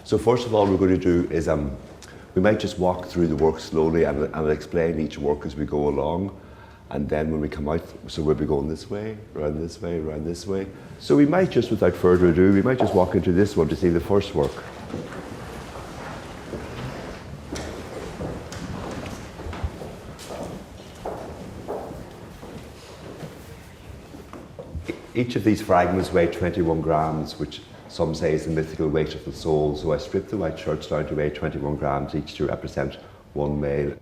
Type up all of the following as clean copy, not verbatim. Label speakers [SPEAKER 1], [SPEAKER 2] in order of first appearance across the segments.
[SPEAKER 1] So first of all, we're going to do is we might just walk through the work slowly and I'll explain each work as we go along. And then when we come out, so we'll be going this way, around this way, around this way. So we might just, without further ado, we might just walk into this one to see the first work. Each of these fragments weigh 21 grams, which some say is the mythical weight of the soul. So I stripped the white shirts down to weigh 21 grams each to represent one male.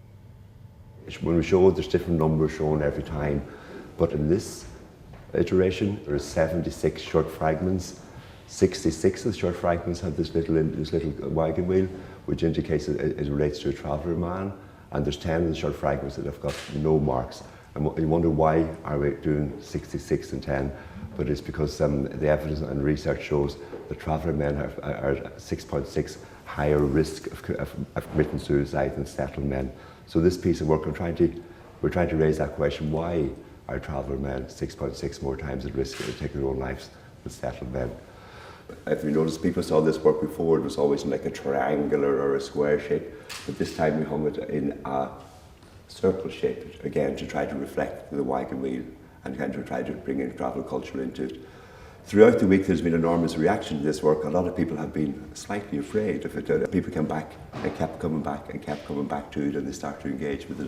[SPEAKER 1] When we show, there's different numbers shown every time, but in this iteration, there are 76 shirt fragments. 66 of the shirt fragments have this little wagon wheel, which indicates it relates to a traveller man, and there's 10 of the shirt fragments that have got no marks. And you wonder why are we doing 66 and 10, but it's because the evidence and research shows that traveller men are 6.6 higher risk of committing suicide than settled men. So this piece of work, we're trying to raise that question: why are traveller men 6.6 more times at risk of taking their own lives than settled men? If you notice, people saw this work before, it was always in like a triangular or a square shape, but this time we hung it in a circle shape, again to try to reflect the wagon wheel and kind of try to bring in travel culture into it. Throughout the week there's been enormous reaction to this work. A lot of people have been slightly afraid of it. People came back and kept coming back and kept coming back to it, and they start to engage with it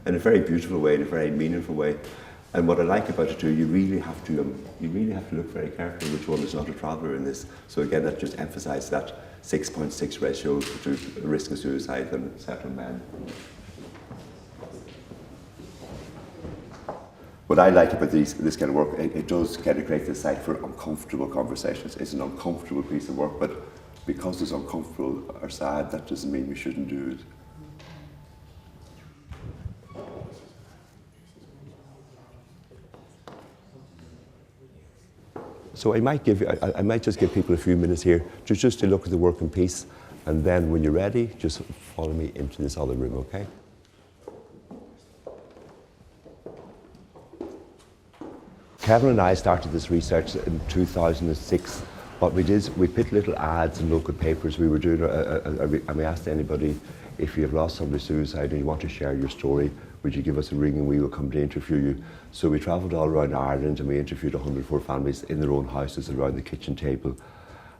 [SPEAKER 1] in a very beautiful way, in a very meaningful way. And what I like about it too, you really have to look very carefully which one is not a traveller in this. So again, that just emphasised that 6.6 ratio to risk of suicide than settled men. What I like about this kind of work, it does kind of create the site for uncomfortable conversations. It's an uncomfortable piece of work, but because it's uncomfortable or sad, that doesn't mean we shouldn't do it. So I might just give people a few minutes here just to look at the work in peace, and then when you're ready, just follow me into this other room, okay? Kevin and I started this research in 2006. What we did is we put little ads in local papers. We were doing, and we asked anybody, if you have lost somebody to suicide and you want to share your story, would you give us a ring and we will come to interview you. So we travelled all around Ireland and we interviewed 104 families in their own houses around the kitchen table.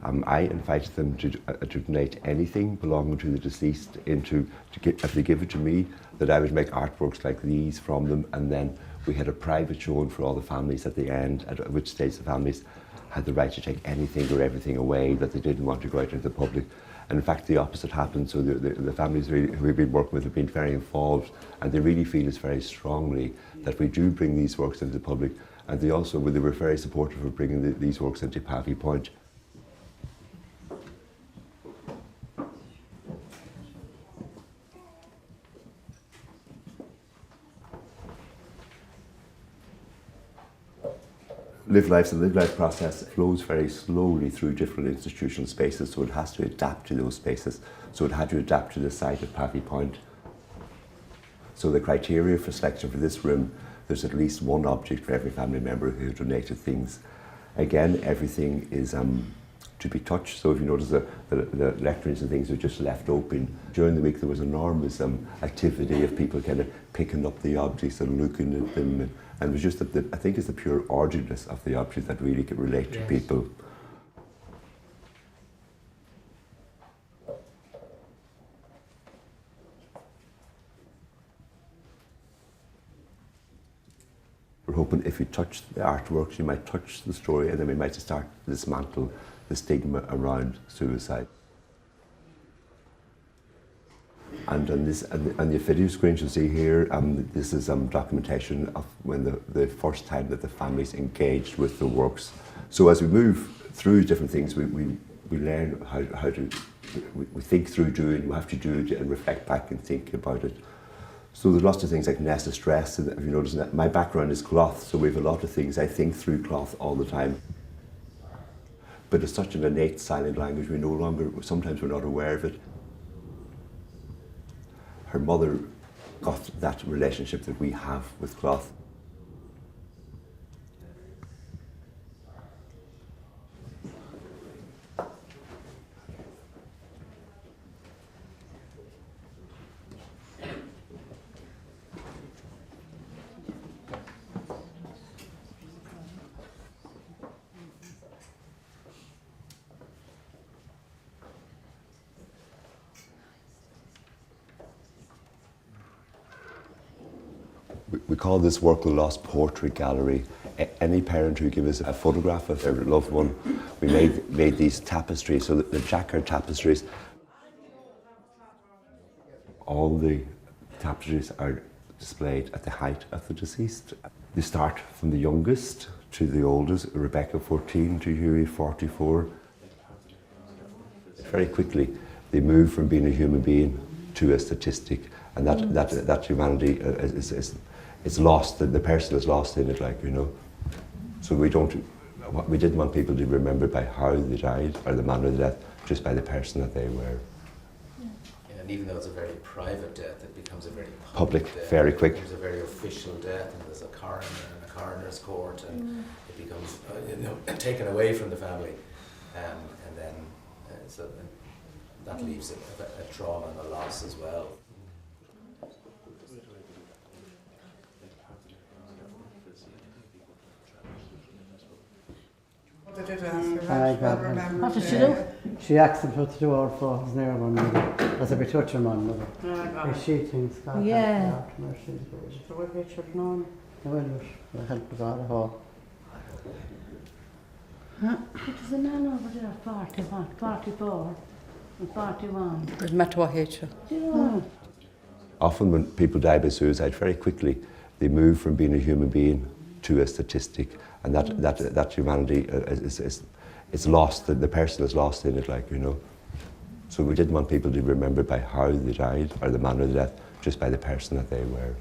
[SPEAKER 1] I invited them to donate anything belonging to the deceased if they give it to me, that I would make artworks like these from them, and then we had a private showing for all the families at the end, at which stage the families had the right to take anything or everything away that they didn't want to go out into the public. And in fact, the opposite happened. So the families really, who we've been working with have been very involved, and they really feel this very strongly that we do bring these works into the public. And they were very supportive of bringing these works into Pavee Point. Live Life, the Live Life process flows very slowly through different institutional spaces, so it has to adapt to those spaces. So it had to adapt to the site at Pavee Point. So the criteria for selection for this room, there's at least one object for every family member who donated things. Again, everything is to be touched, so if you notice the lecterns and things are just left open. During the week there was enormous activity of people kind of picking up the objects and looking at them. And it was just that I think it's the pure orderliness of the object that really could relate to people. We're hoping if you touch the artworks, you might touch the story, and then we might start to dismantle the stigma around suicide. And on the video screen you'll see here, this is documentation of when the first time that the families engaged with the works. So as we move through different things, we learn how to, we think through doing, we have to do it and reflect back and think about it. So there's lots of things like Nessa stress, and if you notice that my background is cloth, so we have a lot of things I think through cloth all the time. But it's such an innate silent language, sometimes we're not aware of it. Her mother got that relationship that we have with cloth. We call this work the Lost Portrait Gallery. Any parent who gives us a photograph of their loved one, we made these tapestries, so the jacquard tapestries. All the tapestries are displayed at the height of the deceased. They start from the youngest to the oldest, Rebecca 14 to Hughie 44. Very quickly, they move from being a human being to a statistic, and that humanity is lost. The person is lost in it, like, you know. So we didn't want people to be remembered by how they died or the manner of death, just by the person that they were.
[SPEAKER 2] And even though it's a very private death, it becomes a very
[SPEAKER 1] public
[SPEAKER 2] death.
[SPEAKER 1] very quick.
[SPEAKER 2] It becomes a very official death, and there's a coroner and a coroner's court, and it becomes taken away from the family, and then so that leaves a trauma and a loss as well.
[SPEAKER 3] What did she
[SPEAKER 4] do? She asked him what to do all for his near one mother. As a bit touch her man mother. She thinks God
[SPEAKER 3] yeah.
[SPEAKER 4] So what we should know. Well, the help of God all.
[SPEAKER 3] There's a man over there, 41, 44 and 41.
[SPEAKER 4] There's Matwahicha.
[SPEAKER 3] Do you know?
[SPEAKER 1] Often when people die by suicide, very quickly, they move from being a human being to a statistic, and that humanity is lost. The person is lost in it, like, you know. So we didn't want people to be remembered by how they died or the manner of death, just by the person that they were.